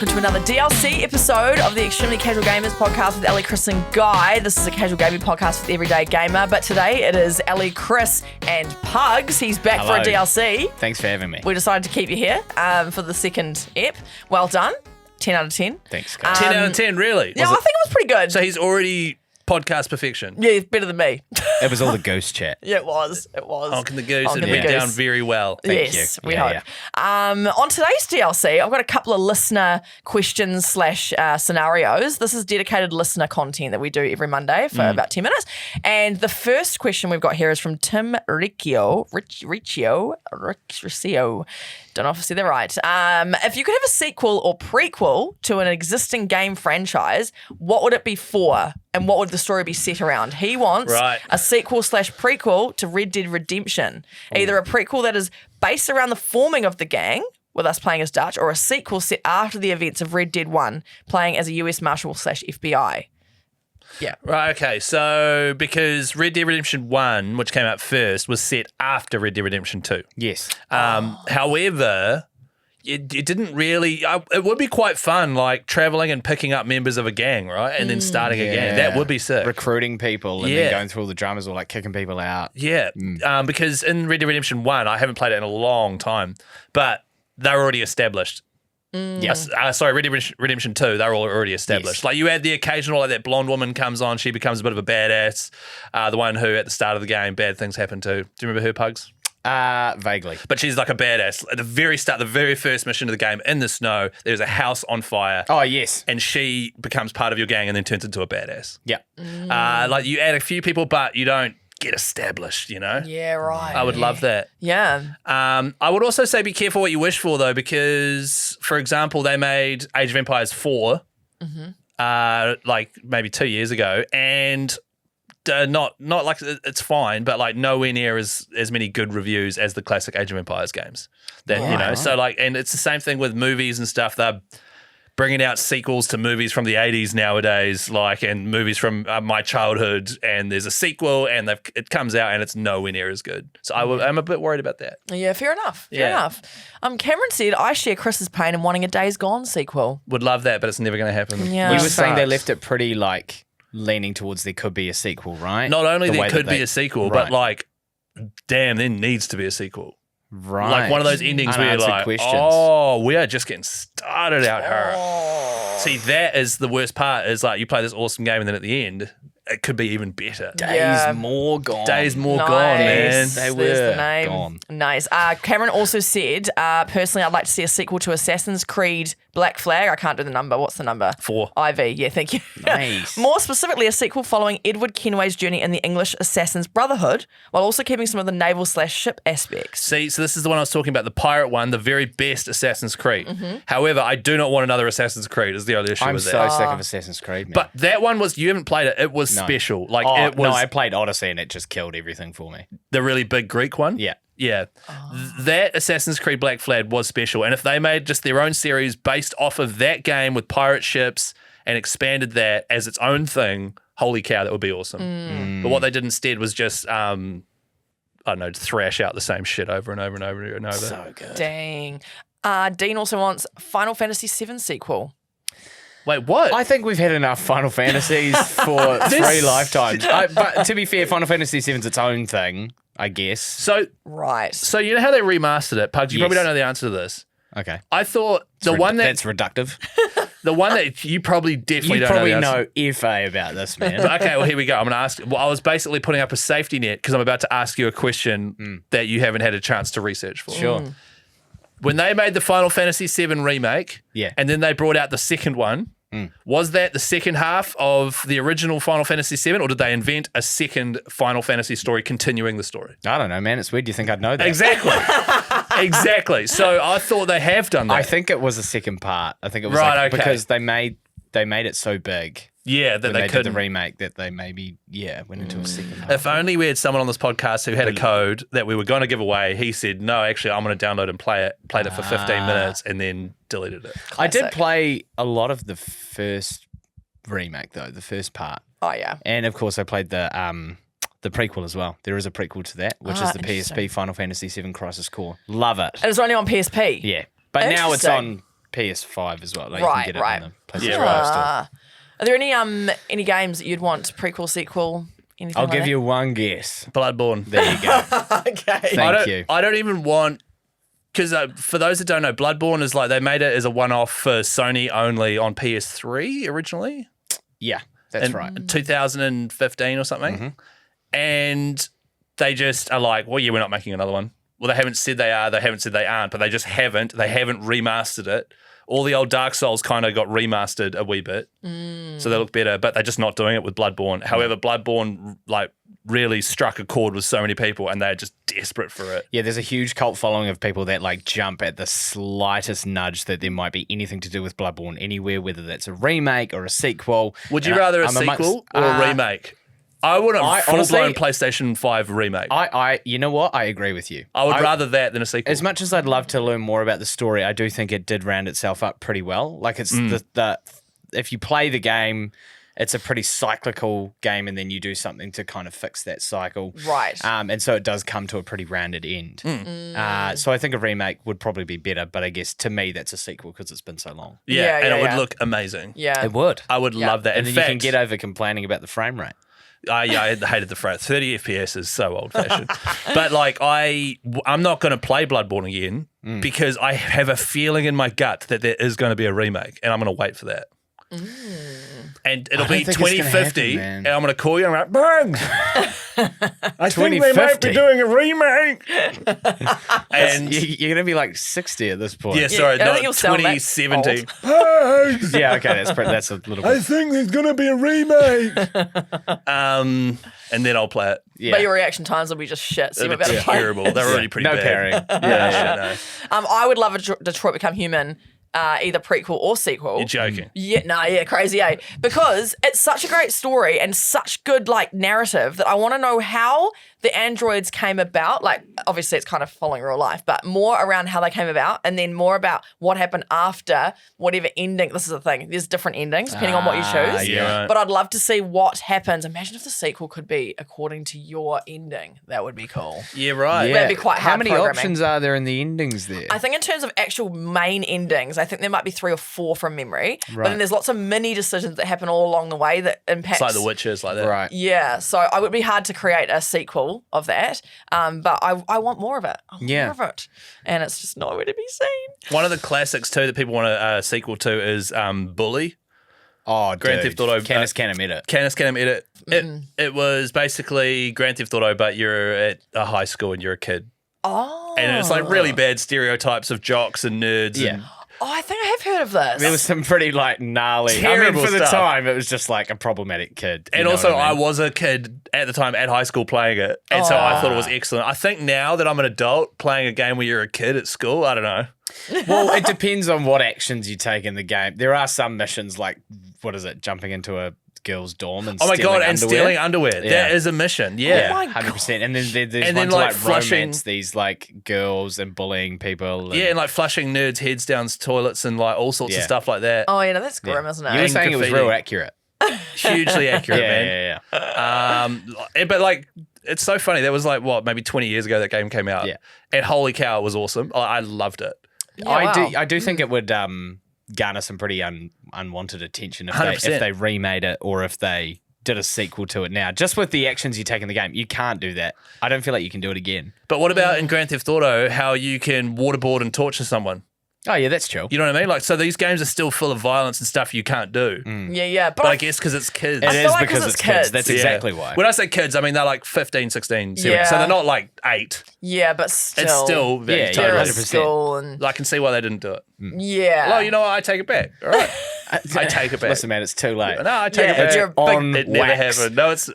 welcome to another DLC episode of the Extremely Casual Gamers podcast with Ellie, Chris and Guy. This is a casual gaming podcast for the everyday gamer, but today it is Ellie, Chris and Pugs. He's back for a DLC. Thanks for having me. We decided to keep you here for the second ep. Well done. 10 out of 10. Thanks, guys. 10 out of 10, really? Yeah, I think it was pretty good. So he's already podcast perfection. Yeah, it's better than me. It was all the ghost chat. Yeah, it was. It was. Honking the goose, Honking and the it went down goose. very well. Yes, you. we Yeah, hope. On today's DLC, I've got a couple of listener questions / scenarios. This is dedicated listener content that we do every Monday for about 10 minutes. And the first question we've got here is from Tim Riccio. Don't know if I said that right. If you could have a sequel or prequel to an existing game franchise, what would it be for? And what would the story be set around? He wants a sequel / prequel to Red Dead Redemption. Either a prequel that is based around the forming of the gang, with us playing as Dutch, or a sequel set after the events of Red Dead 1, playing as a US Marshal / FBI. Yeah. Right, okay. So, because Red Dead Redemption 1, which came out first, was set after Red Dead Redemption 2. Yes. However, it didn't really... it would be quite fun, like, traveling and picking up members of a gang, right? And then starting a gang. That would be sick. Recruiting people and then going through all the dramas or like kicking people out. Yeah. Because in Red Dead Redemption 1, I haven't played it in a long time, but they're already established. Yes. Red Dead Redemption 2, they're all already established. Yes. Like, you add the occasional, like, that blonde woman comes on, she becomes a bit of a badass. The one who, at the start of the game, bad things happen to. Do you remember her, Pugs? Vaguely. But she's like a badass. At the very start, the very first mission of the game, in the snow, there's a house on fire. Oh, yes. And she becomes part of your gang and then turns into a badass. Yeah. Like, you add a few people, but you don't get established, you know? Yeah, right. I would love that. Yeah. I would also say be careful what you wish for, though, because, for example, they made Age of Empires 4, like maybe 2 years ago, and not like it's fine, but like nowhere near as many good reviews as the classic Age of Empires games. That you know, so like, and it's the same thing with movies and stuff. They're bringing out sequels to movies from the 80s nowadays, like, and movies from my childhood, and there's a sequel and it comes out and it's nowhere near as good. So I'm a bit worried about that. Yeah, fair enough. Fair Yeah. enough. Cameron said, I share Chris's pain in wanting a Days Gone sequel. Would love that, but it's never going to happen. Yeah. You Which were saying they sucks. left it pretty like leaning towards there could be a sequel, right? Not only The there way that could be they- a sequel, Right. but like, damn, there needs to be a sequel. Right. Like one of those endings where you're Unanswered like, questions. oh, we are just getting started out here. See, that is the worst part, is like you play this awesome game and then at the end, it could be even better. Days Yeah. more gone. Days more Nice. gone, man. They There's were the name. gone. Nice. Cameron also said, personally, I'd like to see a sequel to Assassin's Creed Black Flag. I can't do the number. What's the number? 4. IV. Yeah, thank you. Nice. More specifically, a sequel following Edward Kenway's journey in the English Assassin's Brotherhood, while also keeping some of the naval / ship aspects. See, so this is the one I was talking about, the pirate one, the very best Assassin's Creed. However, I do not want another Assassin's Creed is the only issue I'm with so that. sick of Assassin's Creed, man. But that one was, you haven't played it, it was special. Like it was no, I played Odyssey and it just killed everything for me. the really big Greek one. Yeah. Yeah. That Assassin's Creed Black Flag was special. And if they made just their own series based off of that game with pirate ships and expanded that as its own thing, holy cow, that would be awesome. But what they did instead was just, I don't know, thrash out the same shit over and over and over and over. So good. Dang. Dean also wants Final Fantasy VII sequel. Wait, what? I think we've had enough Final Fantasies for 3 lifetimes. But to be fair, Final Fantasy VII's its own thing, I guess. so Right. you know how they remastered it, Pugs? You probably Yes. don't know the answer to this. Okay. I thought the one that's reductive. you probably definitely You don't probably know the answer. know FA about this, man. But okay, well, here we go. I'm going to ask. Well, I was basically putting up a safety net because I'm about to ask you a question that you haven't had a chance to research for. Sure. When they made the Final Fantasy VII remake, Yeah. and then they brought out the second one, was that the second half of the original Final Fantasy VII, or did they invent a second Final Fantasy story continuing the story? I don't know, man. It's weird. Do you think I'd know that? Exactly. Exactly. So I thought they have done that. I think it was the second part. I think it was Right, like, okay. because they made it so big yeah, that when they they did couldn't. the remake that they maybe went into a second part. If only we had someone on this podcast who had a code that we were going to give away. He said, no, actually, I'm going to download and played it for 15 minutes and then deleted it. I did Classic. play a lot of the first remake though, the first part, Oh, yeah. and of course I played the prequel as well. There is a prequel to that, which is the interesting. PSP Final Fantasy VII Crisis Core. Love it. And it's only on PSP. Yeah, but now it's Interesting. on PS5 as well. Like Right, you can get right. it on the PlayStation right. 5 store. Are there any games that you'd want prequel, sequel, anything I'll like give that? you one guess. Bloodborne. There you go. Okay. Thank you. I don't even want, because for those that don't know, Bloodborne is like they made it as a one-off for Sony only on PS3 originally. Yeah, that's in right. 2015 or something. And they just are like, well, yeah, we're not making another one. Well, they haven't said they are, they haven't said they aren't, but they just haven't. They haven't remastered it. All the old Dark Souls kind of got remastered a wee bit. So they look better, but they're just not doing it with Bloodborne. However, Bloodborne like really struck a chord with so many people and they're just desperate for it. Yeah, there's a huge cult following of people that like jump at the slightest nudge that there might be anything to do with Bloodborne anywhere, whether that's a remake or a sequel. Would you And rather a I'm amongst- sequel or a remake? I want a I full-blown honestly- PlayStation 5 remake. you know what? I agree with you. I would rather that than a sequel. As much as I'd love to learn more about the story, I do think it did round itself up pretty well. Like it's the if you play the game, it's a pretty cyclical game, and then you do something to kind of fix that cycle. Right. And so it does come to a pretty rounded end. So I think a remake would probably be better, but I guess to me that's a sequel because it's been so long. yeah, and it would yeah. look amazing. Yeah. It would. I would love that. And In then fact, you can get over complaining about the frame rate. I hated the frame. 30 FPS is so old fashioned. But like I'm not going to play Bloodborne again because I have a feeling in my gut that there is going to be a remake, and I'm going to wait for that. And it'll I don't be think it's gonna 2050, happen, man. and I'm going to call you and I'm like, Bugs, I think they might 2050. be doing a remake. And You're going to be like 60 at this point. yeah, sorry, I don't not think you'll sound that 2070. Yeah, okay, that's a little bit. think there's going to be a remake. And then I'll play it. Yeah. But your reaction times will be just shit. So you It'll better be play. terrible. They're already pretty No bad. parrying. Yeah. I would love a Detroit Become Human, either prequel or sequel. You're joking. Yeah, crazy, eh? Because it's such a great story and such good like narrative that I want to know how the androids came about. Like, obviously, it's kind of following real life, but more around how they came about, and then more about what happened after whatever ending. This is the thing. There's different endings depending on what you choose. yeah. Right. But I'd love to see what happens. Imagine if the sequel could be according to your ending. That would be cool. Yeah, right. That'd be quite How hard many programming. options are there in the endings there? I think in terms of actual main endings, I think there might be 3 or 4 from memory. But Right. then there's lots of mini decisions that happen all along the way that impact. It's like The Witches, like that. Right. Yeah, so it would be hard to create a sequel of that, but I want more of it. I want Yeah. more of it, and it's just nowhere to be seen. One of the classics too that people want a sequel to is Bully. Oh, Grand dude. Theft Auto. Canis Canem Edit. Canis Canem Edit. It was basically Grand Theft Auto, but you're at a high school and you're a kid. Oh, And it's like really bad stereotypes of jocks and nerds. Yeah. And, Oh, I think I have heard of this. There was some pretty like gnarly. Terrible for the stuff. time, it was just like a problematic kid. and you know also, what I mean? was a kid at the time at high school playing it. And so I thought it was excellent. I think now that I'm an adult playing a game where you're a kid at school, I don't know. Well, it depends on what actions you take in the game. There are some missions like, what is it, jumping into a girl's dorm and Oh my stealing God, and underwear. stealing underwear. Yeah. That is a mission. Yeah. Oh my 100%. And then there's And one then, to like, like flushing- romance these like girls and bullying people. Yeah, and like flushing nerds' heads down toilets and like all sorts of Yeah. stuff like that. Oh, yeah, no, that's grim, isn't it? You were And saying it was graffiti. real accurate. Hugely accurate, man. Yeah. But like, it's so funny. That was like what, maybe 20 years ago that game came out. Yeah. And holy cow, it was awesome. I loved it. Yeah, I wow. do think it would garner some pretty unwanted attention if 100%. they remade it or if they did a sequel to it now. Just with the actions you take in the game, you can't do that. I don't feel like you can do it again. But what about in Grand Theft Auto, how you can waterboard and torture someone? Oh yeah, that's chill. You know what I mean? Like, so these games are still full of violence and stuff you can't do. Yeah, but But I I guess because it's kids. It feel is like because 'cause it's it's kids. kids. That's Yeah. exactly why. When I say kids, I mean they're like 15, 16, 17. Yeah. So they're not like 8. yeah, but still, It's still very Yeah, they're totally. at 100%. school and I can see why they didn't do it. yeah. Well, you know what? I take it back. All right. I take it back. Listen, man, it's too late. No, I take Yeah, it back. you're a big- on It never wax. happened. No, it's.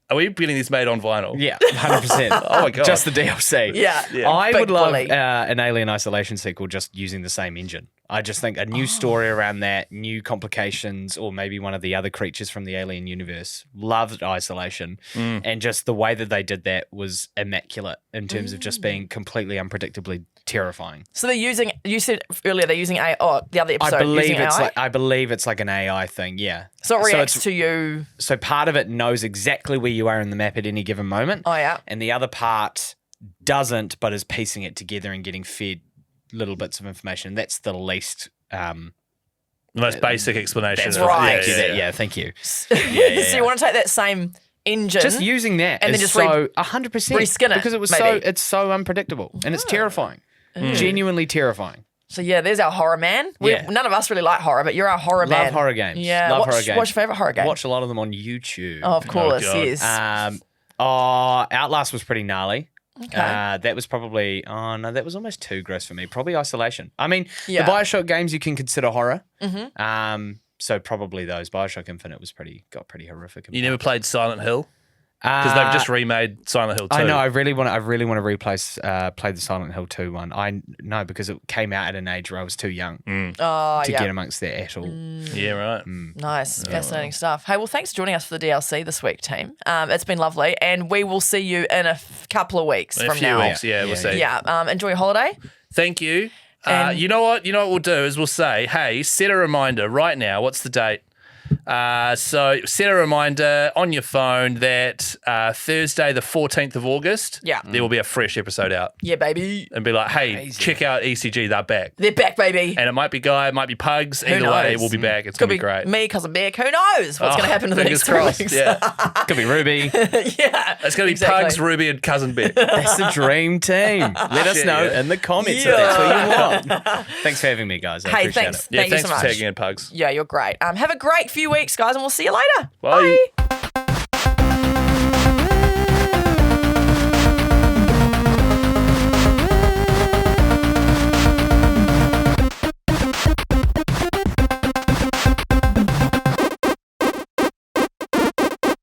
Are we getting this made on vinyl? Yeah, 100%. Oh my God. Just the DLC. Yeah. Yeah. I Big would love bully. an Alien Isolation sequel just using the same engine. I just think a new story around that, new complications, or maybe one of the other creatures from the Alien universe. Loved Isolation. And just the way that they did that was immaculate in terms of just being completely unpredictably terrifying. So they're using. You said earlier they're using AI. Oh, the other episode. I believe using AI? I believe it's like an AI thing, yeah. So it reacts it's- to you. So part of it knows exactly where you are in the map at any given moment. Oh yeah. And the other part doesn't, but is piecing it together and getting fed little bits of information. That's the least The most basic explanation. That's of, right. Thank you. So you want to take that same engine, Just using that and is then just so 100% reskin it, because it was maybe. it's so unpredictable and it's terrifying, genuinely terrifying. So yeah, there's our horror man. Yeah. None of us really like horror, but you're our horror man. Love horror games. Yeah. Love horror games. What's your favourite horror game? Watch a lot of them on YouTube. Oh, of course, God. yes. Outlast was pretty gnarly. Okay. That was probably that was almost too gross for me. Probably Isolation. I mean, Yeah. the BioShock games you can consider horror. So probably those. BioShock Infinite got pretty horrific. You never played Silent Hill? Because they've just remade Silent Hill 2. I know. I really want to play the Silent Hill 2 one. I know because it came out at an age where I was too young Oh, to yeah. get amongst that at all. Yeah, right. Nice. Fascinating stuff. Hey, well, thanks for joining us for the DLC this week, team. It's been lovely, and we will see you in a couple of weeks In a from few now. weeks, we'll see. Yeah. Enjoy your holiday. Thank you. And- You know what? You know what we'll do is we'll say, hey, set a reminder right now. What's the date? So set a reminder on your phone that Thursday, the 14th of August, Yeah. there will be a fresh episode out. Yeah, baby. And be like, hey, check out ECG, they're back. They're back, baby. And it might be Guy, it might be Pugs. Who Either way, knows? we'll be back. It's Could going to be great. me, Cousin Beck. Who knows what's going to happen in the Fingers next 3 crossed. weeks? Yeah. Could be Ruby. Yeah. It's going to be exactly. Pugs, Ruby, and Cousin Beck. That's the dream team. Let us Shit, know yeah. in the comments if that's what you want. Thanks for having me, guys. I Hey, appreciate thanks. it. Yeah, Thank you thanks so for much. tagging in, Pugs. Yeah, you're great. Have a great few weeks, guys, and we'll see you later. Bye. Bye.